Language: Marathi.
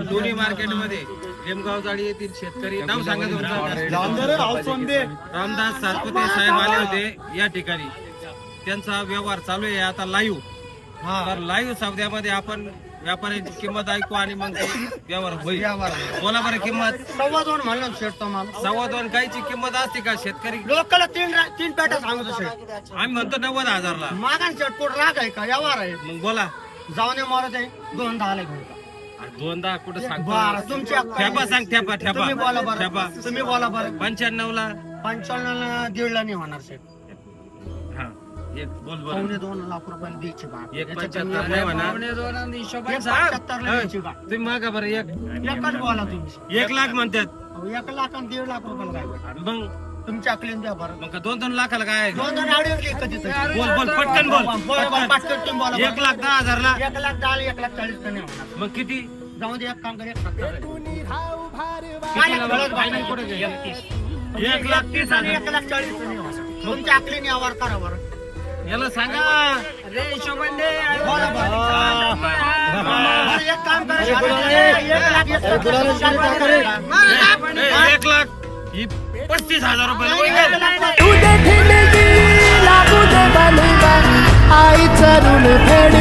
दोन्ही मार्केटमध्ये लिमगाव जाळी येथील शेतकरी नाव सांगा तुमचं. रामदास सातपुते साहेब आले होते या ठिकाणी. त्यांचा व्यवहार चालू आहे आता लाईव्ह. तर लाईव्ह सौद्यामध्ये आपण व्यापाऱ्यांची किंमत ऐकू आणि मग ते व्यवहार होईल. बोला बरं किंमत. 2.25 म्हणलं शेट तुम्हाला. 2.25 काहीची किंमत असते का शेतकरी? लोकला तीन पेटा सांगतो शेट. आम्ही म्हणतो 90,000ला. मागा शेट कोण राग आहे का व्यवहार आहे. मग बोला. जाऊन मारत आहे 2.10 घेऊन. 2.10 कुठं सांगतो? बरं तुमची ठेपा सांग. ठेपा तुम्ही बोला बरं. ठेपा. तुम्ही बोला बरं. 95ला. 55ला 1.5 नाही होणार शेट. हा एक बोल बोल. 2.25 लाख रुपयाला द्यायची बा. 1.75 नाही म्हणा. 1.75 ला द्यायची बा. तुम्ही मागा बरं. एकच बोला तुम्ही. 1 लाख म्हणतात. 1 लाख आणि 1.5 लाख रुपयाला काय मग तुमच्या अकलीन द्या बरं. मग 2-2 लाखाला काय? 2 आडवी कधी बोल बोल पटकन बोल. पटकन तुम्ही बोला. 1,10,000ला. 1,10,000 1,40,000 नाही होणार. मग किती? जाऊ दे एक काम कर 1,70,000. कितीला बोलत बाई कुठे गेली? 1,30,000 आणि 1,40,000 नाही होणार. तुमच्या अकलीने आवार करा बरं. याला सांगा. बोला बरं. बरं, एक काम करा 1 लाख ही 35,000 रुपये. लागू दे बलिदान आईचं ऋण फेड